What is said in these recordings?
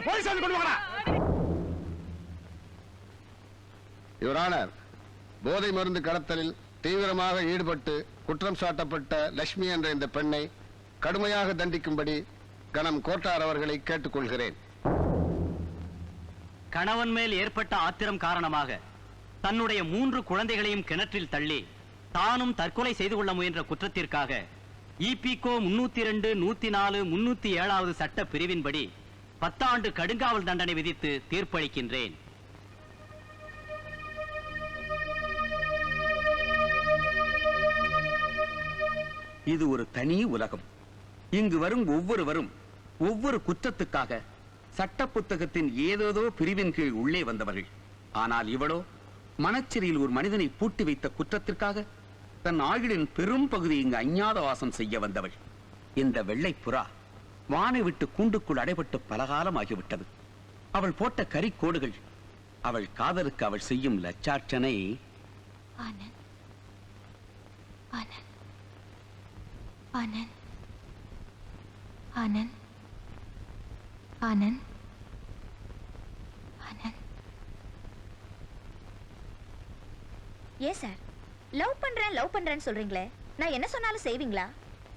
Police வந்து கொண்டு வாடா. யுவர் ஆனர், போதை மருந்து கடத்தலில் தீவிரமாக ஈடுபட்டு குற்றம் சாட்டப்பட்ட லட்சுமி என்ற இந்த பெண்ணை கடுமையாக தண்டிக்கும்படி கனம் கோட்டார் அவர்களை கேட்டுக்கொள்கிறேன். கணவன் மேல் ஏற்பட்ட ஆத்திரம் காரணமாக தன்னுடைய 3 குழந்தைகளையும் கிணற்றில் தள்ளி தானும் தற்கொலை செய்து கொள்ள முயன்ற குற்றத்திற்காக இபிகோ 302, 104, 307 சட்ட பிரிவின்படி 10 ஆண்டு கடுங்காவல் தண்டனை விதித்து தீர்ப்பளிக்கின்றேன். இது ஒரு தனி உலகம். இங்கு வரும் ஒவ்வொருவரும் ஒவ்வொரு குற்றத்துக்காக சட்ட புத்தகத்தின் ஏதேதோ பிரிவின் கீழ் உள்ளே வந்தவர்கள். ஆனால் இவளோ மனச்சிறையில் ஒரு மனிதனை பூட்டி வைத்த குற்றத்திற்காக தன் ஆயுளின் பெரும் பகுதி இங்கு அஞ்ஞாத வாசம் செய்ய வந்தவள். இந்த வெள்ளை புறா வானை விட்டு கூண்டுக்குள் அடைபட்டு பலகாலம் ஆகிவிட்டது. அவள் போட்ட கரிக்கோடுகள் அவள் காதலுக்கு அவள் செய்யும் லட்சார்ச்சனை. ஆனந்த், ஆனந்த், ஆனந்த், ஆனந்த், ஆனந்த், ஆனந்த். ஏன் சார் லவ் பண்றேன்னு சொல்றீங்களே, நான் என்ன சொன்னாலும் செய்வீங்களா?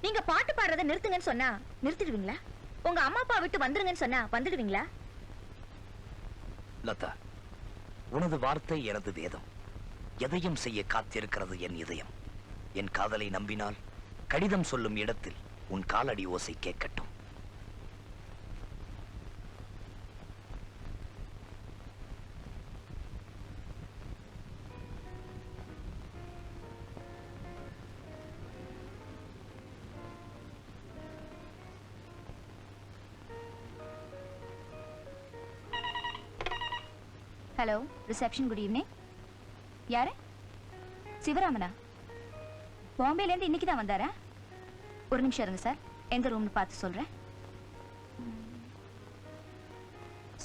நீங்க பாட்டு பாடுறத நிறுத்துங்கன்னு சொன்னா நிறுத்திடுவீங்களா? உங்க அம்மா அப்பா விட்டு வந்துருங்கன்னு சொன்னா வந்துடுவீங்களா? லதா, உனது வார்த்தை எனது வேதம். எதையும் செய்ய காத்திருக்கிறது என் இதயம். என் காதலை நம்பினால் கடிதம் சொல்லும் இடத்தில் உன் காலடி ஓசை கேட்கட்டும். Hello, reception, good evening. யாரு? சிவராமனா? பாம்பேல இருந்து இன்னைக்கு தான் வந்தாரா? ஒரு நிமிஷம் இருங்க சார், எந்த ரூம்னு பார்த்து சொல்றேன்.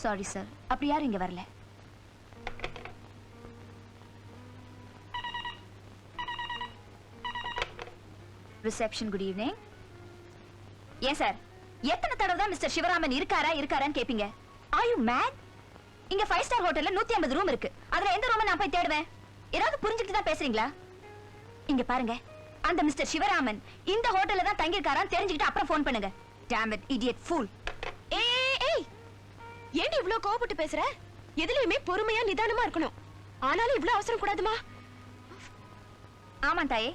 சாரி சார், அப்படி யாரும் இங்க வரல. Reception, good evening. ஏன் சார், எத்தனை தடவை தான் மிஸ்டர் சிவராமன் இருக்காரான்னு கேப்பீங்க? Are you mad? இங்க 5 ஸ்டார் ஹோட்டல்ல 150 ரூம் இருக்கு. அதுல எந்த ரூம் நான் போய் தேடுவேன்? ஏதாவது புரிஞ்சுக்கிட்டு தான் பேசுறீங்களா? இங்க பாருங்க, அந்த மிஸ்டர் சிவராமன் இந்த ஹோட்டல்ல தான் தங்கி இருக்காரான்னு தெரிஞ்சுக்கிட்டு அப்புறம் ஃபோன் பண்ணுங்க. Damn it, idiot fool. ஏய், ஏன் இவ்ளோ கோவப்பட்டு பேசுற? எதுலயுமே பொறுமையா நிதானமா இருக்கணும். ஆனாலும் இவ்ளோ அவசரம் கூடாதுமா. ஆமா தாயே,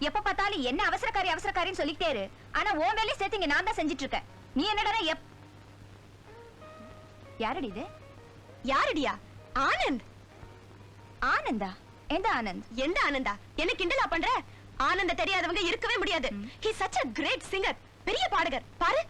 எப்ப பார்த்தாலும் என்ன அவசரக்காரின்னு சொல்லிட்டே இரு. ஆனா உன் வேலையை சேர்த்து நான் தான் செஞ்சிட்டு இருக்கேன். நீ என்னடா யாரடி இது? யாரடியா? ஆனந்த். ஆனந்தா? எந்த ஆனந்த்? எந்த ஆனந்தா? என்ன கிண்டலா பண்ற? ஆனந்த தெரியாதவங்க இருக்கவே முடியாது. He is such a great singer. பெரிய பாடகர் பாரு.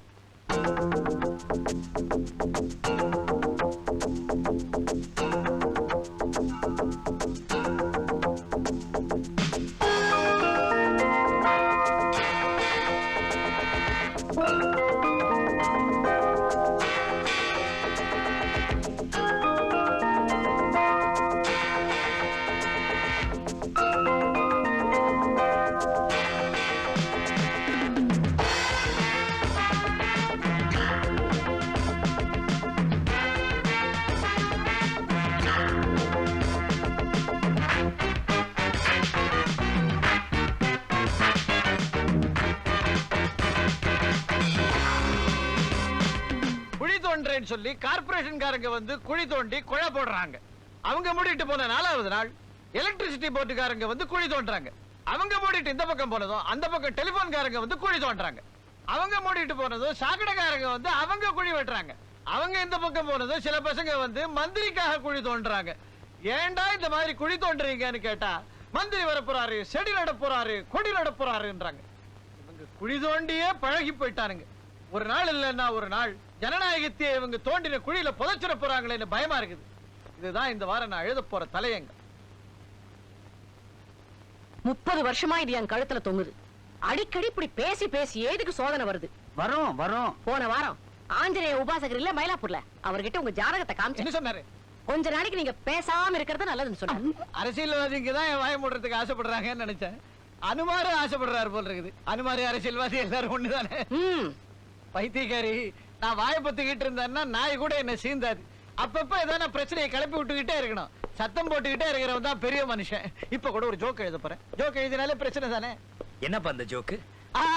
சொல்லி கார்ப்பரேஷன்காரங்க வந்து குழி தோண்டி குழா போடுறாங்க. அவங்க மூடிட்டு போன 4வது நாள் எலக்ட்ரிசிட்டி போர்டுகாரங்க வந்து குழி தோண்டுறாங்க. அவங்க மூடிட்டு இந்த பக்கம் போனதும் அந்த பக்கம் டெலிபோன்காரங்க வந்து குழி தோண்டுறாங்க. அவங்க மூடிட்டு போனதும் சாக்கடைக்காரங்க வந்து அவங்க குழி வெட்டுறாங்க. அவங்க இந்த பக்கம் போனதும் சில பசங்க வந்து மந்திரிக்காக குழி தோண்டுறாங்க. ஏண்டா இந்த மாதிரி குழி தோண்டுறீங்கன்னு கேட்டா மந்திரி வர போறாரு, செடி நட போறாரு, கொடி நட போறாருன்றாங்க. இவங்க குழி தோண்டியே பழகி போயிட்டானுங்க. ஒரு நாள் இல்லைன்னா ஒரு நாள் ஜனநாயகத்தை இவங்க தோண்டின குழியில புதைச்சிட போறாங்களேன்னு பயமா இருக்குது. இதுதான் இந்த வாரம் நான் எழுத போற தலையங்கம். 30 வருஷமா இது என் கழுத்துல தொங்குது. அடிக்கடி இப்படி பேசி பேசி ஏதுக்கு சோதனை வருது? வரும். போன வாரம் ஆஞ்சநேய உபாசகர் இல்ல மயிலாப்பூர்ல, அவர்கிட்ட உங்க ஜாதகத்தை காமிச்சு என்ன சொன்னாரு? கொஞ்ச நாளைக்கு நீங்க பேசாம இருக்கிறது நல்லதுன்னு சொன்னாரு. அரசியல்வாதிங்க தான் வாய மூடுறதுக்கு ஆசைப்படுறாங்கன்னு நினைச்சேன். அனுமாரு ஆசைப்படுறாரு போல இருக்குது. அனுமாரு அரசியல்வாதி எல்லாரும் ஒண்ணுதானே. பைத்தியக்காரி நான் வாயை பத்திக்கிட்டு இருந்தேன்னா நாய் கூட என்ன சீந்தாது. அப்பப்ப ஏதான பிரச்சனையை கிளப்பி விட்டுக்கிட்டே இருக்கணும். சத்தம் போட்டுக்கிட்டே இருக்கிறவன் தான் பெரிய மனுஷன். இப்ப கூட ஒரு ஜோக் எழுத போறேன். ஜோக் எழுதினாலே பிரச்சனை தானே. என்னப்பா அந்த ஜோக்கு?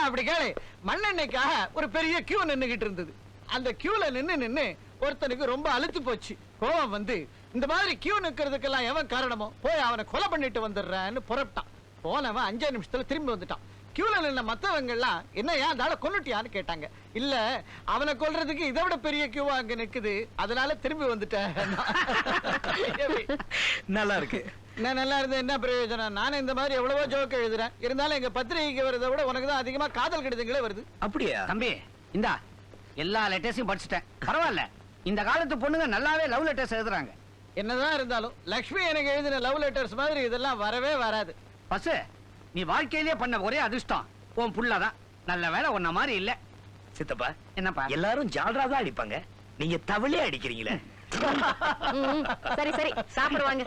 அப்படி கேளு. மண்ணெண்ணெய்க்காக ஒரு பெரிய கியூ நின்னுகிட்டு இருந்தது. அந்த கியூல நின்னு ஒருத்தனுக்கு ரொம்ப அழுத்து போச்சு. கோவம் வந்து இந்த மாதிரி கியூ நிக்கிறதுக்கெல்லாம் எவன் காரணமோ போய் அவனை கொலை பண்ணிட்டு வந்துடுறான்னு புறப்பட்டான். போனவன் 5 நிமிஷத்துல திரும்பி வந்துட்டான். கியூல நின்ன மத்தவங்க எல்லாம் என்ன ஏன் தாள கொன்னுட்டியான்னு கேட்டாங்க. இல்ல அவனை கொல்றதுக்கு இதை விட பெரிய கியூவா அங்க நிக்குது, அதனால திரும்பி வந்துட்டேன். நல்லா இருக்கு. நான் நல்லா இருந்தேன் என்ன பிரயோஜனம்? நானும் இந்த மாதிரி எவ்வளவோ ஜோக்கு எழுதுறேன். இருந்தாலும் எங்க பத்திரிகைக்கு வரதை விட உனக்கு தான் அதிகமா காதல் கடிதங்களே வருது. அப்படியா? தம்பி இந்தா எல்லா லெட்டர்ஸையும் படிச்சுட்டேன். பரவாயில்ல, இந்த காலத்து பொண்ணுங்க நல்லாவே லவ் லெட்டர்ஸ் எழுதுறாங்க. என்னதான் இருந்தாலும் லக்ஷ்மி எனக்கு எழுதின லவ் லெட்டர்ஸ் மாதிரி இதெல்லாம் வரவே வராது. பஸ் நீ வாழ்க்கையிலேயே பண்ண ஒரே அதிர்ஷ்டம் உன் புள்ளதான். நல்ல வேலை உன்ன மாதிரி இல்ல. சித்தப்பா, என்னப்பா? எல்லாரும் ஜால்ரா தான் அடிப்பாங்க, நீங்க தவிலே அடிக்கிறீங்களே. சரி சரி சாப்பிடுவாங்க.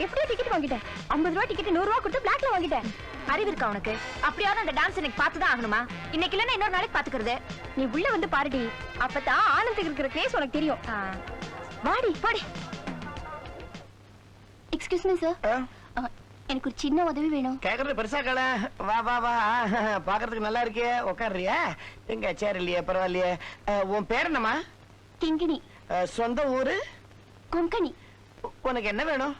எப்படியோ டிக்கெட் வாங்கிட்டேன். 50 ரூபாய் டிக்கெட் 100 ரூபாய் கொடுத்து பிளாக்ல வாங்கிட்டேன். அறிவு இருக்கா உனக்கு? அப்படியான அந்த டான்ஸ் எனக்கு பார்த்துதான் ஆகணுமா? இன்னைக்கு இல்லைன்னா இன்னொரு நாளைக்கு பாத்துக்கிறது. நீ உள்ள வந்து பாருடி, அப்பதான் ஆனந்துக்கு இருக்கிற கேஸ் உனக்கு தெரியும். வாடி வாடி. எக்ஸ்கியூஸ் மீ சார், எனக்கு ஒரு சின்ன உதவி வேணும். கேக்குறது பெருசா கல. வா வா வா, பாக்குறதுக்கு நல்லா இருக்கே. உட்காருறியா? எங்க சேர் இல்லையே, பரவாயில்லையே. உன் பேர் என்னம்மா? கிங்கிணி. சொந்த ஊரு? கொங்கணி. உனக்கு என்ன வேணும்?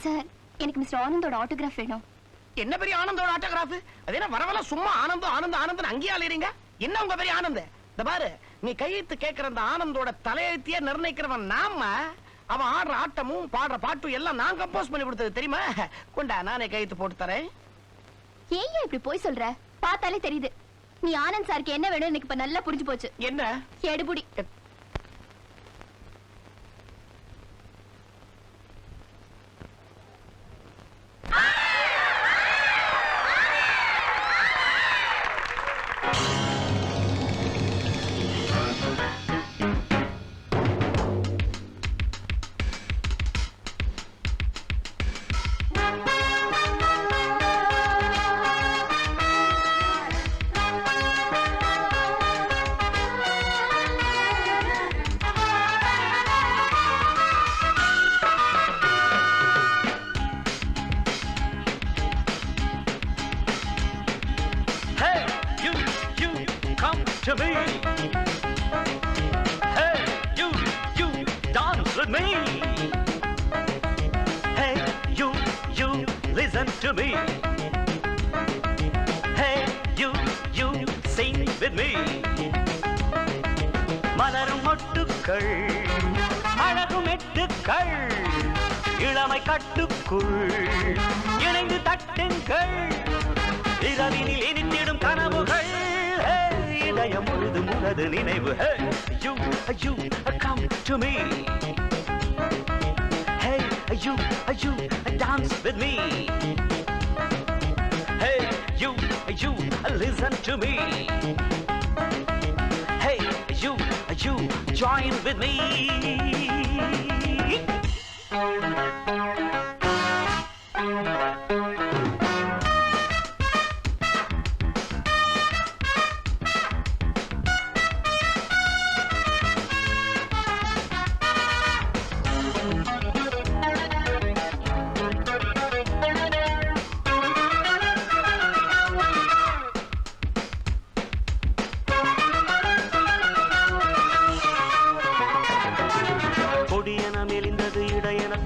சார், எனக்கு மிஸ்டர் ஆனந்தோட ஆட்டோகிராஃப் வேணும். என்ன பெரிய ஆனந்தோட ஆட்டோகிராஃப்? அது என்ன வரவல சும்மா ஆனந்தம் ஆனந்தம் ஆனந்தம் அங்கேயே அலையறீங்க? என்ன உங்க பெரிய ஆனந்த? இந்த பாரு, நீ கையெழுத்து கேட்கிற அந்த ஆனந்தோட தலையெழுத்தியே நிர்ணயிக்கிறவன் நாம. அவன் ஆடுற ஆட்டமும் பாடுற பாட்டும் எல்லாம் நான் கம்போஸ் பண்ணி கொடுத்தது தெரியுமா? கொண்டா, நானே கையெழுத்து போட்டு தரேன். ஏன் இப்படி போய் சொல்ற? பார்த்தாலே தெரியுது நீ ஆனந்த் சாருக்கு என்ன வேணும். எனக்கு இப்ப நல்லா புரிஞ்சு போச்சு. என்ன? எடுபுடி. To me. Hey, you dance with me. Hey, you listen to me. Hey, you sing with me. மலரும் மொட்டுக்கள், அழகும் எட்டுக்கள், இளமை கட்டுக்குள் இணைந்து தட்டுங்கள். இரவினில் இனித்திடும் கனவுகள், இதயம் முழுதும் உனது நினைவு. Hey, you come to me. Hey, you dance with me. Hey, you listen to me. Hey, you join with me.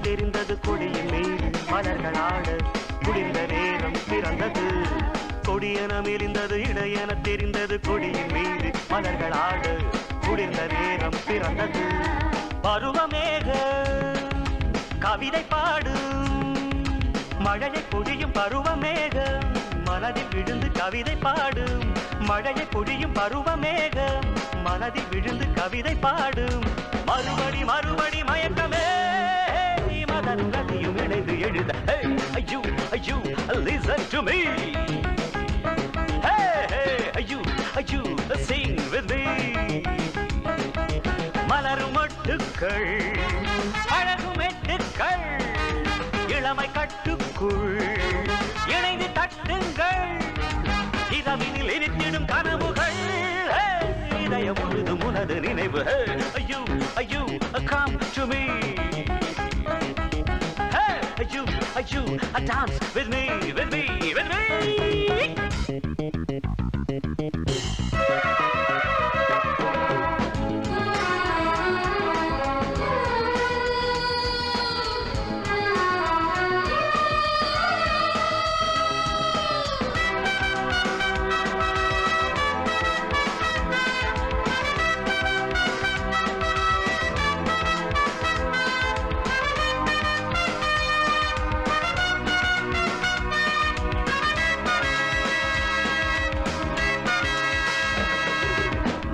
தெரிந்தது கொடியின் மேல் மலர்களாட முடிந்த நேரம் பிறந்தது. கொடியன மெலிந்தது இடையென தெரிந்தது கொடியின் மீது மலர்களாட முடிந்த நேரம் பிறந்தது. பருவமேக கவிதை பாடும் மழையை பொழியும் பருவமேக மனதில் விழுந்து கவிதை பாடும். மழையை பொழியும் பருவமேக மனதில் விழுந்து கவிதை பாடும். மறுபடி மறுபடி மயக்கமே மதன் கதையும் இணைந்து எழுத. Hey, you listen to me. Hey, you sing with me. மலரும் மொட்டுக்கள் அழகும் எட்டுக்கள் இளமை கட்டுக்குள் இணைந்து தட்டுங்கள் இரவினில் எரித்திடும் கனவுகள் இதயம் முழுதும் உனது நினைவு ஐயோ ஐயோ come to me ஐயோ ஐயோ dance with me with me with me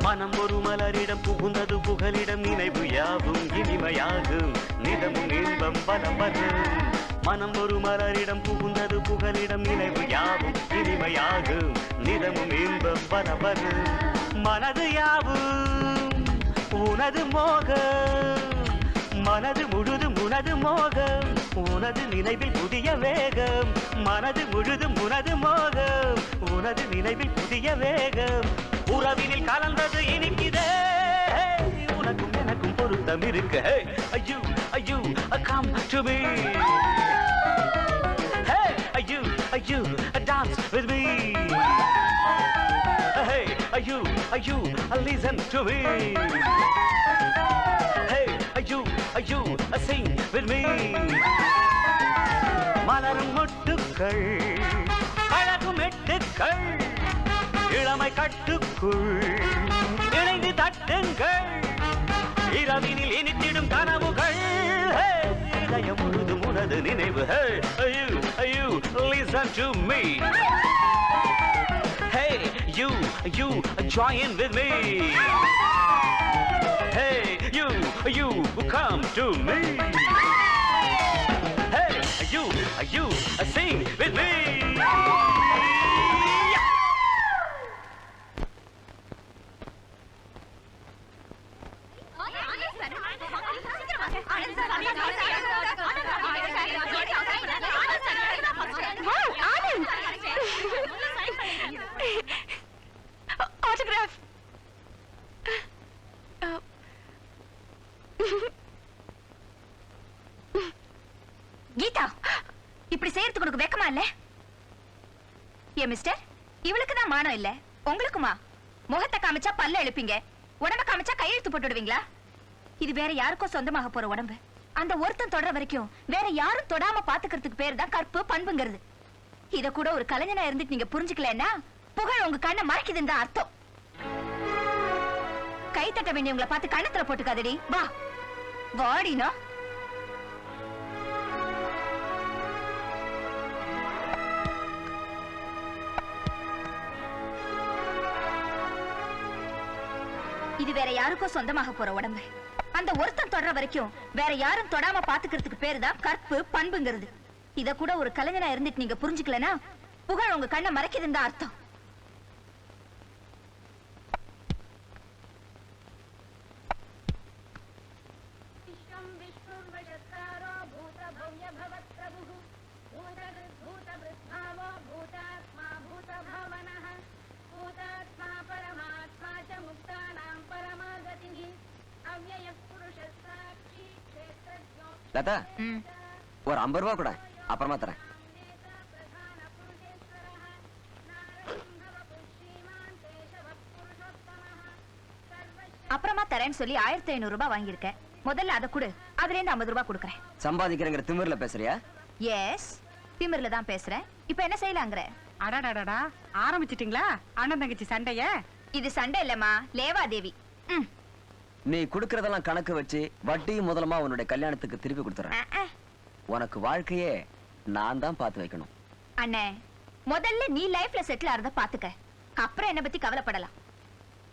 மனம் ஒரு மலரிடம் புகுந்தது புகலிடம் நினைவு யாவும் இனிமையாகும் நிதமும் இன்பம் பலம் வரும் மனம் ஒரு மலரிடம் புகுந்தது புகலிடம் நினைவு யாவும் இனிமையாகும் நிதமும் இன்பம் பலம் வரும் மனது யாவும் உனது மோகம் மனது முழுதும் உனது மோகம் உனது நினைவில் புதிய வேகம் மனது முழுதும் உனது மோகம் உனது நினைவில் புதிய வேகம் உறவினில் கலந்தது இனிக்குதே உனக்கும் எனக்கும் பொருத்தம் இருக்கு ஐயோ ஐயோ come to me hey ஐயோ ஐயோ dance with me hey ஐயோ ஐயோ listen to me hey ஐயோ ஐயோ sing with me மலரும் மொட்டுக்கள் அழகும் எட்டுக்கள் இளமை கட்டுக்குள் இணைந்து தட்டுங்கள் இரவினில் இனித்திடும் கனவுகள் இதயம் முழுதும் உனது நினைவு ஐயோ ஐயோ listen to me hey you join with me hey you come to me hey you sing with me autograph Geetha இப்படி செய்யறதுக்கு உனக்கு வெக்கமா இல்ல ஏ மிஸ்டர் இவளுக்கு தான் மானம் இல்ல உங்களுக்குமா முகத்தை காமிச்சா பல்ல எழுப்பீங்க உடம்ப காமிச்சா கையெழுத்து போட்டுடுவீங்களா இது வேற யாருக்கோ சொந்தமாக போற உடம்பு அந்த ஒருத்தன் தொடர வரைக்கும் வேற யாரும் தொடாம பாத்துக்கிறதுக்கு பேர் தான் கற்பு பண்புங்கிறது இத கூட ஒரு கலைஞனா இருந்துட்டு நீங்க புரிஞ்சுக்கலன்னா புகழ் உங்க கண்ணை மறைக்குதுன்னு தான் அர்த்தம் கை தட்ட வேண்டியவங்களை பார்த்து கண்ணத்துல போட்டுக்காதடி வா வாடினா இது வேற யாருக்கோ சொந்தமாக போற உடம்பு அந்த ஒருத்தன் தொடர வரைக்கும் வேற யாரும் தொடாம பாத்துக்கிறதுக்கு பேரு தான் கற்பு பண்புங்கிறது இத கூட ஒரு கலைஞனா இருந்துட்டு நீங்க புரிஞ்சுக்கலனா புகழ் உங்க கண்ணை மறைக்குதுன்னு தான் அர்த்தம் லதா ஒரு 50 ரூபா கூட அப்புறமா தரேன் அப்புறமா தரேன்னு சொல்லி 1500 ரூபாய் வாங்கியிருக்கேன் முதல்ல அதை கொடு அதுல இருந்து 50 ரூபாய் கொடுக்கறேன் சம்பாதிக்கிறேங்கிற திமிர்ல பேசுறியா எஸ் திமிர்ல தான் பேசுறேன் இப்போ என்ன செய்யலாங்கற அடடடடா ஆரம்பிச்சிட்டீங்களா அண்ணன் தங்கச்சி சண்டைய இது சண்டை இல்லம்மா லேவாதேவி நீ குடுக்கறதெல்லாம் கணக்கு வச்சு வட்டியும் முதலமா உன்னுடைய கல்யாணத்துக்கு திருப்பி கொடுத்துறேன் உனக்கு வாழ்க்கையே நான் தான் பார்த்து வைக்கணும் அண்ணே முதல்ல நீ லைஃப்ல செட்டில் ஆறத பாத்துக்க அப்புறம் என்ன பத்தி கவலைப்படலாம்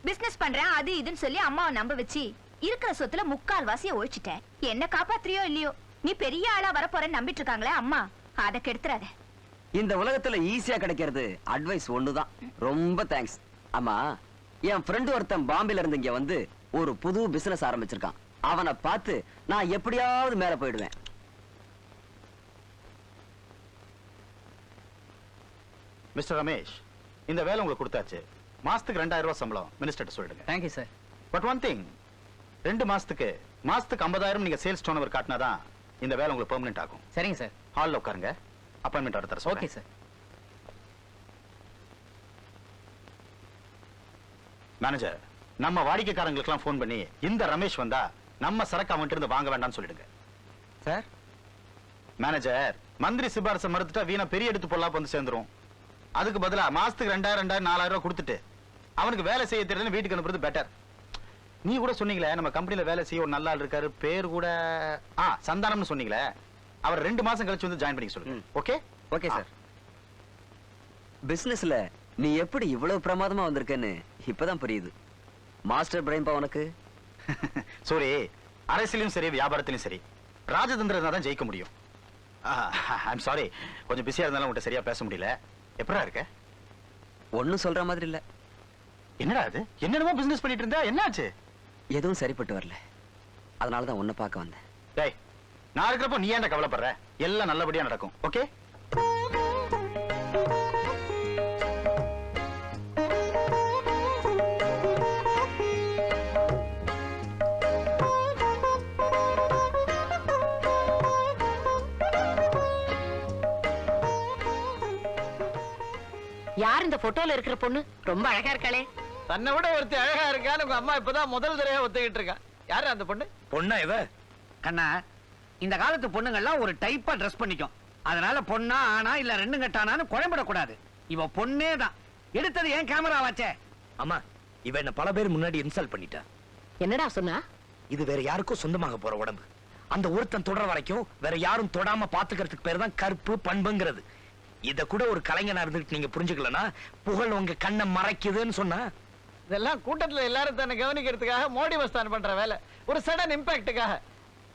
பிசினஸ் பண்றேன் அது இதுன்னு சொல்லி அம்மாவை நம்ப வச்சு இருக்கிற சொத்துல 3/4 ஒழிச்சிட்டேன் என்ன காப்பாத்துறியோ இல்லையோ நீ பெரிய ஆளா வரப்போறேன்னு நம்பிட்டு இருக்காங்களே அம்மா அதை கெடுத்துறாத இந்த உலகத்துல ஈஸியா கிடைக்கிறது அட்வைஸ் ஒண்ணுதான் ரொம்ப தேங்க்ஸ் அம்மா என் ஃப்ரெண்டு ஒருத்தன் பாம்பேல இருந்து இங்க வந்து ஒரு புது பிசினஸ் ஆரம்பிச்சிருக்கான். அவனை பார்த்து நான் எப்படியாவது மேல போயிடுவேன். மிஸ்டர் ரமேஷ், இந்த வேலை உங்களுக்கு கொடுத்தாச்சு. மாசத்துக்கு 2000 ரூபாய் சம்பளம் மினிஸ்டர் சொல்லிடுங்க. Thank you sir. But one thing, 2 மாசத்துக்கு 50,000 நீங்க சேல்ஸ் டர்ன் ஓவர் காட்டினாதான் இந்த வேலை உங்களுக்கு பெர்மனன்ட் ஆகும். சரிங்க சார். ஹால்ல உட்காருங்க, அப்பாயின்மெண்ட் ஆர்டர் தர. Okay sir. மேனேஜர், நம்ம வாடிக்கைக்காரங்களுக்கெல்லாம் ஃபோன் பண்ணி இந்த ரமேஷ் வந்தா நம்ம சரக்கு அவன்கிட்ட இருந்து வாங்க வேண்டாம்னு சொல்லிடுங்க. சார். மேனேஜர், மந்திரி சிபாரசை மறுத்துட்டா வீணா பெரிய எடுத்து பொல்லாப்பு வந்து சேர்ந்துரும். அதுக்கு பதிலா மாசத்துக்கு 2000 4000 ரூபாய் கொடுத்துட்டு அவனுக்கு வேலை செய்ய தெரியலன்னு வீட்டுக்கு அனுப்புறது பெட்டர். நீ கூட சொன்னீங்களே நம்ம கம்பெனில வேலை செய்ய ஒரு நல்ல ஆள் இருக்காரு, பேர் கூட சந்தானம்னு சொன்னீங்களே, அவர் 2 மாசம் கழிச்சு வந்து ஜாயின் பண்ணிக்க சொல்லுங்க. ஓகே? Okay sir. பிசினஸ்ல நீ எப்படி இவ்வளவு பிரமாதமா வந்திருக்கன்னு இப்பதான் புரியுது. மாஸ்டர் பிரைன்பா உனக்கு. சோரி, அரசியலையும் சரி வியாபாரத்திலும் சரி ராஜதந்திரம் தான் ஜெயிக்க முடியும். ஐம் சாரி, கொஞ்சம் பிஸியா இருந்தாலும் உங்கள்கிட்ட சரியா பேச முடியல. எப்படா இருக்க? ஒன்னும் சொல்ற மாதிரி இல்ல. என்னடா அது? என்னென்னமோ பிசினஸ் பண்ணிட்டு இருந்தா என்னாச்சு? எதுவும் சரிப்பட்டு வரல, அதனாலதான் உன்னை பார்க்க வந்தேன். டேய், நான் இருக்கிறப்போ நீ ஏன்டா கவலைப்படுற? எல்லாம் நல்லபடியா நடக்கும். ஓகே? யார் இந்த போட்டோல இருக்கிற பொண்ணு? ரொம்ப அழகா இருக்காளே. தன்னை விட ஒருத்தி அழகா இருக்கான்னு உங்க அம்மா இப்பதான் முதல் தடவை ஒத்துக்கிட்டு இருக்கா. யாரு அந்த பொண்ணு? பொண்ணா இவ? கண்ணா, இந்த காலத்து பொண்ணுங்கள்லாம் ஒரு டைப்பா ட்ரெஸ் பண்ணிக்கும். அதனால பொண்ணா ஆனா இல்ல ரெண்டும் கட்டானான்னு குழம்பிடக்கூடாது. இவ பொண்ணே தான். எடுத்தது ஏன் கேமரா வாச்சே. அம்மா, இவ என்ன பல பேர் முன்னாடி இன்சல்ட் பண்ணிட்டா. என்னடா சொன்னா? இது வேற யாருக்கும் சொந்தமாக போற உடம்பு. அந்த ஒருத்தன் தொடர வரைக்கும் வேற யாரும் தொடாம பாத்துக்கிறதுக்கு பேர் தான் கற்பு பண்புங்கிறது. இத கூட ஒரு கலைஞனா இருந்துட்டு நீங்க புரிஞ்சுக்கலனா புகழ் உங்க கண்ணை மறைக்குதுன்னு சொன்னா. இதெல்லாம் கூட்டத்துல எல்லாரும் தன்னை கவனிக்கிறதுக்காக மோடி மஸ்தான் பண்ற வேலை, ஒரு சடன் இம்பாக்டுக்காக.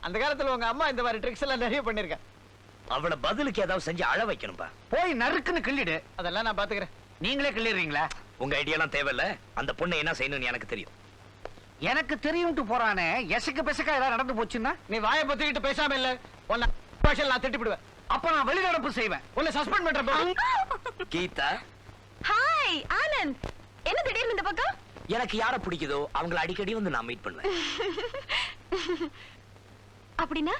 அந்த காலத்துல உங்க அம்மா இந்த மாதிரி ட்ரிக்ஸ் எல்லாம் நிறைய பண்ணிருக்கா. அவளை பதிலுக்கு ஏதாவது செஞ்சு அழ வைக்கணும்பா. போய் நறுக்குன்னு கிள்ளிடு. அதெல்லாம் நான் பாத்துக்கிறேன். நீங்களே கிள்ளிடுறீங்களா? உங்க ஐடியாலாம் தேவையில்ல. அந்த பொண்ணை என்ன செய்யணும்னு எனக்கு தெரியும். எனக்கு தெரியும்ட்டு போறானே, எசக்கு பெசக்கா ஏதாவது நடந்து போச்சுன்னா? நீ வாயை பத்திக்கிட்டு பேசாம இல்ல, உன்னை பாஷையில் நான் திட்டிவிடுவேன். அப்ப நான் வெளிநடப்பு செய்வேன். உன்னை சஸ்பெண்ட் பண்றேன். கீதா. ஹாய் ஆனந்த், என்ன திடீர்னு இந்த பக்கம்? எனக்கு யார பிடிக்குதோ அவங்கள அடிக்கடி வந்து நான் மீட் பண்ணுவேன். அப்படின்னா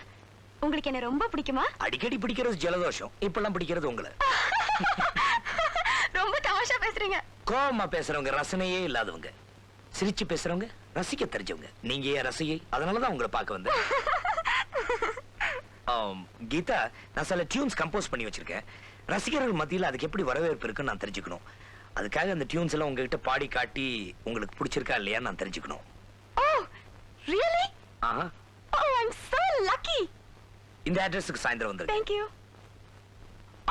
உங்களுக்கு என்ன ரொம்ப பிடிக்குமா? அடிக்கடி பிடிக்கிறது ஜலதோஷம், இப்பெல்லாம் பிடிக்கிறது உங்களை. ரொம்ப தமாஷா பேசுறீங்க. கோவமா பேசுறவங்க ரசனையே இல்லாதவங்க, சிரிச்சு பேசுறவங்க ரசிக்க தெரிஞ்சவங்க. நீங்க ஏன் ரசிகை, அதனாலதான் உங்களை பார்க்க வந்தேன். கீதா, நான் சில டியூன்ஸ் கம்போஸ் பண்ணி வச்சிருக்கேன். ரசிகர்கள் மத்தியில் அதுக்கு எப்படி வரவேற்பு இருக்குன்னு நான் தெரிஞ்சுக்கணும். அதுக்காக அந்த டியூன்ஸ் எல்லாம் உங்ககிட்ட பாடி காட்டி உங்களுக்கு பிடிச்சிருக்கா இல்லையா நான் தெரிஞ்சுக்கணும். Oh really? ஆஹா. Oh I am so lucky. இந்த அட்ரஸ்க்கு சாயந்தரம் வந்துருங்க. Thank you.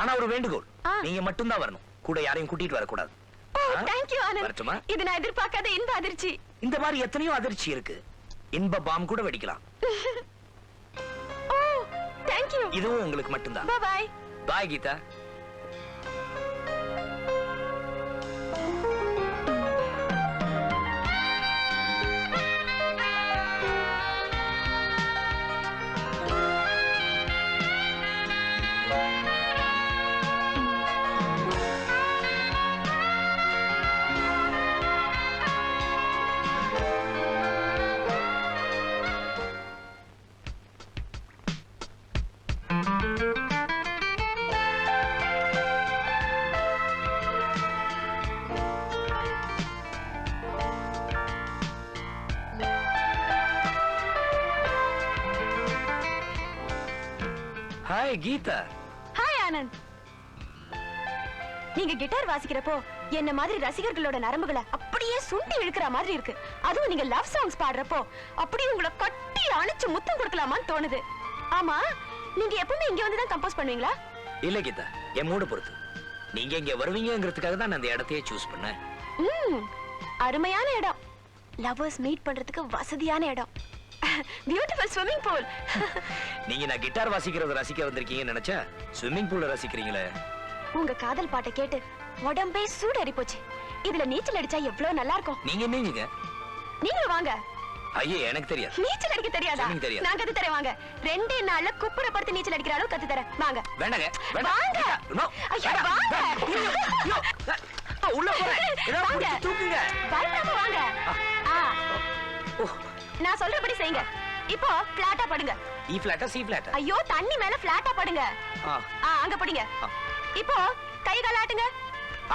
ஆனா ஒரு வேண்டுகோள், நீங்க மட்டும் தான் வரணும், கூட யாரையும் கூட்டிட்டு வரக்கூடாது. ஓ thank you ஆனந்த். வரட்டுமா? இது நான் எதிர்பார்க்காத இன்ப அதிர்ச்சி. இந்த மாதிரி எத்தனையோ அதிர்ச்சி இருக்கு. இன்ப பாம் கூட வெடிக்கலாம். ஓ thank you. இதுவும் உங்களுக்கு மட்டும்தான். Bye bye. பாய் கீதா. ஹாய் கீதா. ஹாய் ஆனந்த். நீங்க கிட்டார் வாசிக்கிறப்போ என்ன மாதிரி ரசிகர்களோட நரம்புகளை அப்படியே சுண்டி இழுக்கிற மாதிரி இருக்கு. அதுவும் நீங்க லவ் சாங்ஸ் பாடுறப்போ அப்படியே உங்களை கட்டி அணைச்சு முத்தம் கொடுக்கலாமான்னு தோணுது. ஆமா, நீங்க எப்பவுமே இங்க வந்து தான் கம்போஸ் பண்ணுவீங்களா? இல்ல கீதா, என் மூடு பொறுத்து. நீங்க இங்க வருவீங்கிறதுக்காக தான் நான் அந்த இடத்தையே சூஸ் பண்ணேன். அருமையான இடம். லவர்ஸ் மீட் பண்றதுக்கு வசதியான இடம். Beautiful swimming pool. நீங்க நான் கிட்டார் வாசிக்கிறத ரசிக்க வந்திருக்கீங்கன்னு நினைச்சா ஸ்விமிங் பூல்ல ரசிக்கிறீங்களே. உங்க காதல் பாட்டை கேட்டு உடம்பே சூடேறி போச்சு. இதுல நீச்சல் அடிச்சா எவ்வளவு நல்லா இருக்கும். நீங்க நீங்க நீங்களும் வாங்க. ஐயே எனக்கு தெரியாது. நீச்சல் அடிக்க தெரியாதா? தெரியாது. நான் கத்து தரேன் வாங்க. 2 நாள்ல குப்புறப்படுத்தி நீச்சல் அடிக்கிற அளவு கத்து தரேன் வாங்க. வேண்டாங்க வாங்க. ஐயா வாங்க. உள்ள போறேன். வாங்க. தூக்குங்க. பயப்படாம வாங்க. நான் சொல்றபடி செய்யுங்க. இப்போ பிளாட்டா படுங்க. ஈ ஃபிளாட்டா சி ஃபிளாட்டா? ஐயோ தண்ணி மேல பிளாட்டா படுங்க. அங்க படுங்க. இப்போ கை கால் ஆட்டுங்க.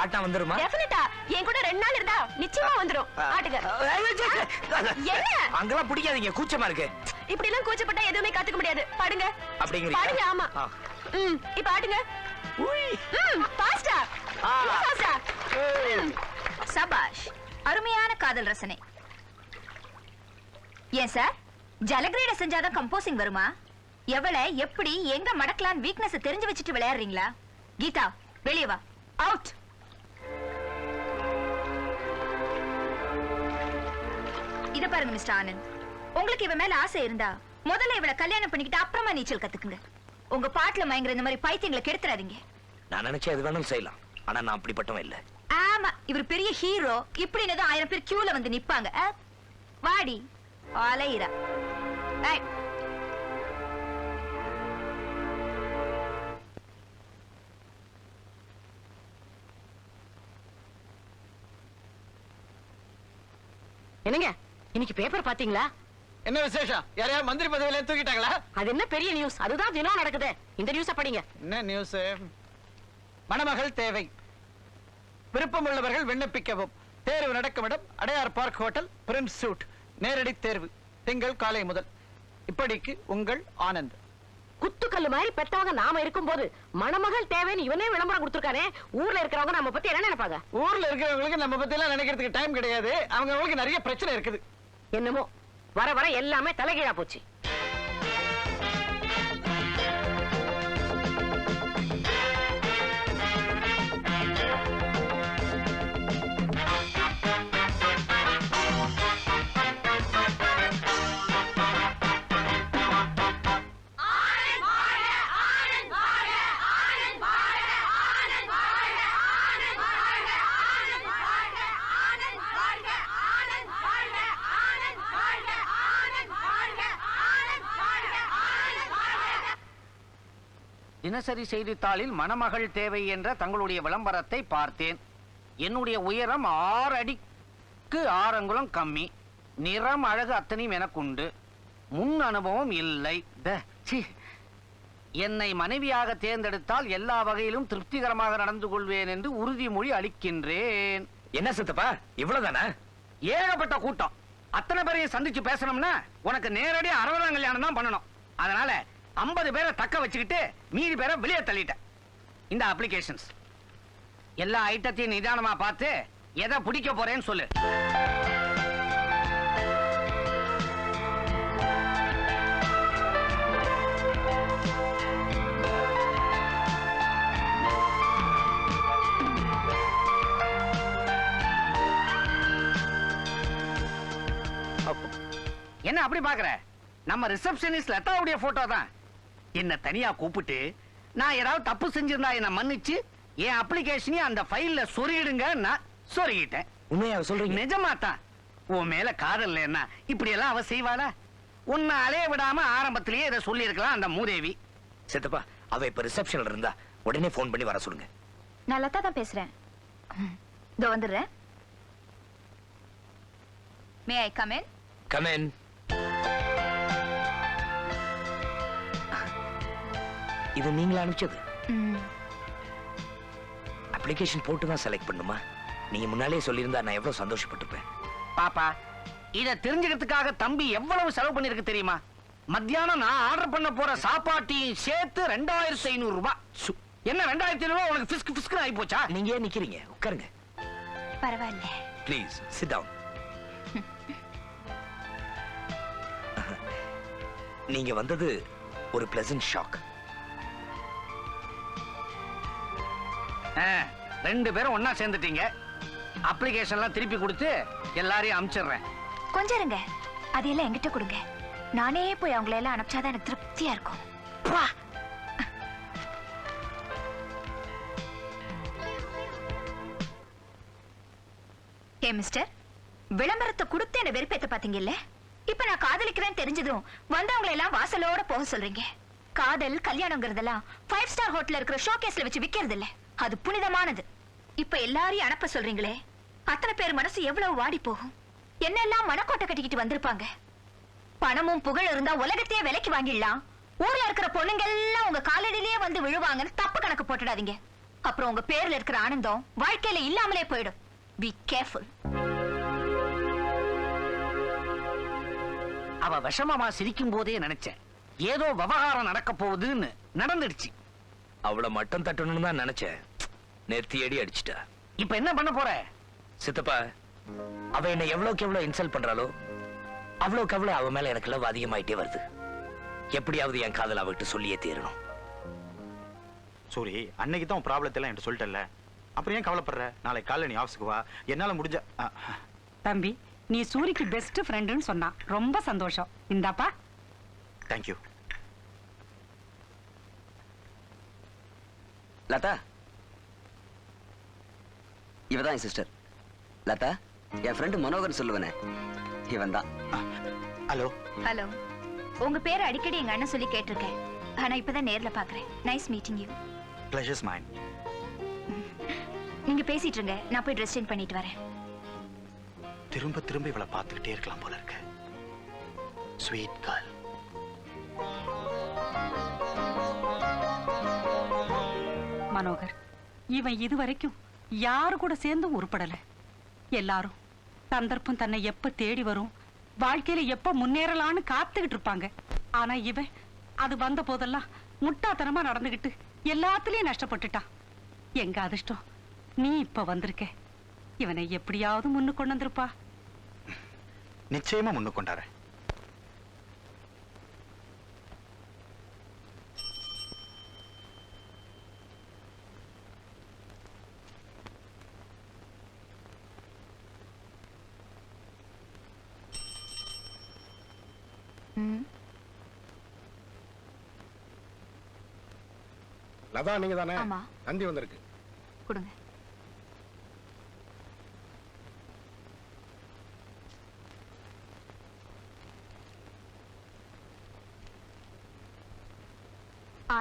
ஆட்டா வந்துருமா? டெஃபினட்டா. என் கூட 2 நாள் இருந்தா நிச்சயமா வந்துரும். ஆட்டுங்க. என்ன? அங்கலாம் பிடிக்காதீங்க, கூச்சமா இருக்கு. இப்படி எல்லாம் கூச்சப்பட்டா எதுவுமே கத்துக்க முடியாது. படுங்க. அப்படிங்கறீங்க? படுங்க. ஆமா. இப்போ ஆட்டுங்க. ஃபாஸ்டா. ஃபாஸ்டா. சபாஷ், அருமையான காதல் ரசனை. ஏன் சார், ஜலகிரீட செஞ்சாதான் கம்போசிங் வருமா? எவளை எப்படி எங்க மடக்கலாம் வீக்னஸ் தெரிஞ்சு வச்சுட்டு விளையாடுறீங்களா? கீதா வெளியே வா. அவுட். இத பாருங்க மிஸ்டர் ஆனந்த், உங்களுக்கு இவ மேல ஆசை இருந்தா முதல்ல இவளை கல்யாணம் பண்ணிக்கிட்டு அப்புறமா நீச்சல் கத்துக்குங்க. உங்க பாட்டுல மயங்குற இந்த மாதிரி பைத்தியங்களை கெடுத்துறாதீங்க. நான் நினைச்சா எது வேணாலும் செய்யலாம், ஆனா நான் அப்படிப்பட்டவன் இல்ல. ஆமா, இவர் பெரிய ஹீரோ. இப்படின்னு 1000 பேர் கியூல வந்து நிப்பாங்க. வாடி அலையிரா. என்னங்க இன்னைக்கு பேப்பர் பாத்தீங்களா? என்ன விசேஷம்? யாரையா மந்திரி பதவியில தூக்கிட்டாங்களா? அது என்ன பெரிய நியூஸ்? அதுதான் தினம் நடக்குது. இந்த நியூஸ படிங்க. என்ன நியூஸ்? மணமகள் தேவை, விருப்பமுள்ளவர்கள் விண்ணப்பிக்கவும். தேர்வு நடக்கும் இடம் Adyar park hotel, prince suite. நேரடி தேர்வு திங்கள் காலை முதல். இப்படிக்கு உங்கள் ஆனந்த். குத்துக்கல்லு மாதிரி பெத்தவங்க நாம இருக்கும் போது மணமகள் தேவைன்னு இவனே விளம்பரம் கொடுத்திருக்கானே. ஊர்ல இருக்கிறவங்க நம்ம பத்தி என்ன நினைப்பாங்க? ஊர்ல இருக்கிறவங்களுக்கு நம்ம பத்தி எல்லாம் நினைக்கிறதுக்கு டைம் கிடையாது. அவங்களுக்கு நிறைய பிரச்சனை இருக்குது. என்னமோ வர வர எல்லாமே தலைகீழா போச்சு. தினசரி செய்தித்தாளில் மணமகள் தேவை என்ற தங்களுடைய விளம்பரத்தை பார்த்தேன். என்னுடைய உயரம் 6 அடிக்கு 6 அங்குலம் கம்மி. நிறம் அழகு அத்தனையும் எனக்குண்டு. முன் அனுபவம் இல்லை. என்னை மனைவியாக தேர்ந்தெடுத்தால் எல்லா வகையிலும் திருப்திகரமாக நடந்து கொள்வேன் என்று உறுதிமொழி அளிக்கின்றேன். என்ன சித்தப்பா இவ்வளவுதானா? ஏகப்பட்ட கூட்டம். அத்தனை பேரையும் சந்திச்சு பேசணும்னா உனக்கு நேரடியா 60ஆம் கல்யாணம் தான் பண்ணணும். அதனால 50 பேரை தக்க வச்சுக்கிட்டு மீதி பேரை வெளியே தள்ளிட்டேன். இந்த அப்ளிகேஷன்ஸ் எல்லா ஐட்டத்தையும் நிதானமா பார்த்து எதை பிடிக்க போறேன்னு சொல்லு. என்ன அப்படி பாக்குற? நம்ம ரிசப்ஷனிஸ்ட் லதாவுடைய போட்டோ தான். என்ன தனியா கூப்பிட்டு நான் ஏதாவது தப்பு செஞ்சிருந்தா என்ன மன்னிச்சு என் அப்ளிகேஷனையும் அந்த ஃபைல்ல சொருகிடுங்க. நான் சொருகிட்டேன். உண்மையா சொல்றீங்க? நிஜமா தான். உன் மேல காதல் என்ன இப்படி எல்லாம் அவ செய்வாளா? உன்னை அலைய விடாம ஆரம்பத்திலேயே இதை சொல்லி இருக்கலாம் அந்த மூதேவி. சித்தப்பா அவ இப்ப ரிசப்ஷன்ல இருந்தா உடனே போன் பண்ணி வர சொல்லுங்க. நான் லதா தான் பேசுறேன். இதோ வந்துடுறேன். May I come in? Come in. இது நீங்களா அனுப்பிச்சது? அப்ளிகேஷன் போட்டு தான் செலக்ட் பண்ணுமா? நீங்க முன்னாலே சொல்லியிருந்தா நான் எவ்வளவு சந்தோஷப்பட்டிருப்பேன். பாப்பா இத தெரிஞ்சுக்கிறதுக்காக தம்பி எவ்வளவு செலவு பண்ணிருக்கு தெரியுமா? மத்தியானம் நான் ஆர்டர் பண்ண போற சாப்பாட்டையும் சேர்த்து 2500 ரூபாய். என்ன 2500 ரூபாய் உனக்கு பிஸ்கு பிஸ்கு ஆகி போச்சா? நீங்க ஏன் நிக்கிறீங்க? உட்காருங்க. பரவாயில்ல. Please sit down. நீங்க வந்தது ஒரு பிளசன்ட் ஷாக். 2 பேரும் ஒன்னா சேர்ந்துட்டீங்க. அப்ளிகேஷன்லாம் திருப்பி கொடுத்து எல்லாரையும் அனுப்பிச்சிடுறேன். கொஞ்சம் இருங்க, அதையெல்லாம் என்கிட்ட கொடுங்க. நானே போய் அவங்களை எல்லாம் அனுப்பிச்சாதான் எனக்கு திருப்தியா இருக்கும். ஏன் மிஸ்டர், விளம்பரத்தை கொடுத்து என்ன வெறுப்பேத்த பாத்தீங்கல்ல? இப்ப நான் காதலிக்கிறேன்னு தெரிஞ்சதும் வந்தவங்களை எல்லாம் வாசலோட போக சொல்றீங்க. காதல் கல்யாணங்கிறதெல்லாம் 5 ஸ்டார் ஹோட்டல்ல இருக்கிற ஷோகேஸ்ல வச்சு விக்கிறது இல்ல, அது புனிதமானது. இப்ப எல்லாரையும் அனுப்ப சொல்றீங்களே, அத்தனை பேர் மனசு எவ்வளவு வாடி போகும். என்னெல்லாம் மனக்கோட்டை கட்டிக்கிட்டு வந்திருப்பாங்க. பணமும் புகழ் இருந்தா உலகத்தையே விலைக்கு வாங்கிடலாம். ஊர்ல இருக்கிற பொண்ணுங்க எல்லாம் உங்க காலடியிலேயே வந்து விழுவாங்கன்னு தப்பு கணக்கு போட்டுடாதீங்க. அப்புறம் உங்க பேர்ல இருக்கிற ஆனந்தம் வாழ்க்கையில இல்லாமலே போயிடும். Be careful. அவ விஷமமா சிரிக்கும் போதே நினைச்சேன் ஏதோ விவகாரம் நடக்க போகுதுன்னு. நடந்துடுச்சு. அவளை மட்டம் தட்டணும்னு தான் நினைச்சேன். நேர்த்தி அடி அடிச்சிட்டா. இப்ப என்ன பண்ண போற? சித்தப்பா, அவ என்ன எவ்வளவுக்கு எவ்வளவு இன்சல்ட் பண்றாளோ அவ்வளவுக்கு அவ்வளவு அவ மேல எனக்கு லவ் அதிகமாயிட்டே வருது. எப்படியாவது என் காதல் அவகிட்ட சொல்லியே தீரணும். சூரி, அன்னைக்கு தான் ப்ராப்ளத்தை எல்லாம் என்கிட்ட சொல்லிட்டல, அப்புறம் ஏன் கவலைப்படுற? நாளைக்கு காலைல நீ ஆஃபீஸ்க்கு வா, என்னால முடிஞ்ச. தம்பி, நீ சூரிக்கு பெஸ்ட் ஃப்ரெண்டுன்னு சொன்னா ரொம்ப சந்தோஷம். இந்தாப்பா. தேங்க்யூ. லதா, இவதான் என் சிஸ்டர். லதா, என் ஃப்ரெண்டு மனோகர் சொல்லுவனே, இவன் தான். ஹலோ. ஹலோ. உங்க பேரை அடிக்கடி எங்க அண்ணன் சொல்லி கேட்டிருக்கேன். ஆனா இப்பதான் நேர்ல பாக்குறேன். Nice meeting you. பிளஷர்ஸ் மைன். நீங்க பேசிட்டு இருங்க, நான் போய் ட்ரெஸ் சேஞ்ச் பண்ணிட்டு வரேன். திரும்ப திரும்ப இவளை பார்த்துக்கிட்டே இருக்கலாம் போல இருக்கு. Sweet girl. மனோகர், இவன் இதுவரைக்கும் யாரு கூட சேர்ந்தும் உருப்படல. எல்லாரும் சந்தர்ப்பம் தன்னை எப்ப தேடி வரும், வாழ்க்கையில எப்ப முன்னேறலான்னு காத்துக்கிட்டு இருப்பாங்க. ஆனா இவன் அது வந்த போதெல்லாம் முட்டாத்தனமா நடந்துகிட்டு எல்லாத்துலயும் நஷ்டப்பட்டுட்டான். எங்க அதிர்ஷ்டம் நீ இப்ப வந்திருக்க. இவனை எப்படியாவது முன்னு கொண்டு வந்திருப்பா. நிச்சயமா முன்னு கொண்டார. லதா, நீங்க தானே? ஆமா. நந்தி வந்திருக்கு. கொடுங்க.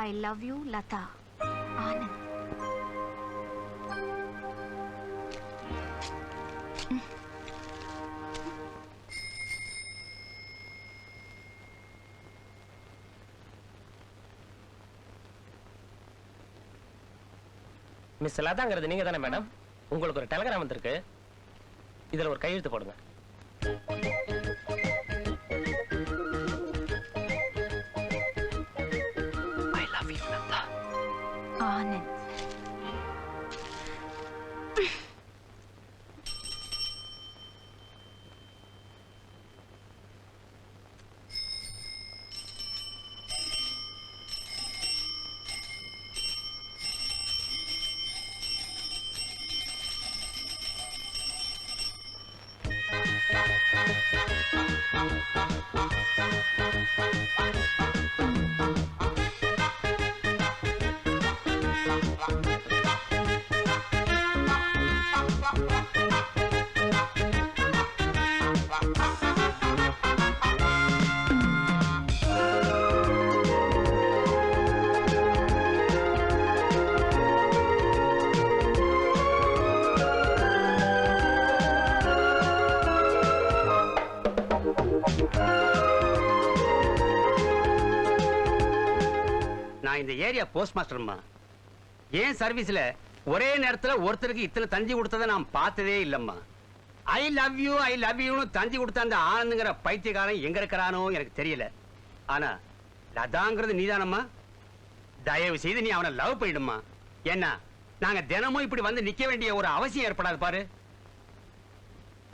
I love you, Lata. Anand. Miss லதாங்கிறது நீங்க தானே மேடம்? உங்களுக்கு ஒரு டெலிகிராம் வந்திருக்கு. இதுல ஒரு கையெழுத்து போடுங்க. I love you, Lata. Anand. நான் இந்த ஏரியா போஸ்ட் மாஸ்டர்மா. ஏன் சர்வீஸ்ல ஒரே நேரத்துல ஒருத்தருக்கு இத்தனை தந்தி கொடுத்ததை நான் பார்த்ததே இல்லம்மா. ஐ லவ் யூன்னு தந்தி கொடுத்த அந்த ஆனந்துங்கிற பைத்தியக்காரன் எங்க இருக்கிறானோ எனக்கு தெரியல. ஆனா லதாங்கிறது நீதானம்மா. தயவு செய்து நீ அவனை லவ் பண்ணிடுமா. ஏன்னா நாங்க தினமும் இப்படி வந்து நிக்க வேண்டிய ஒரு அவசியம் ஏற்படாது பாரு.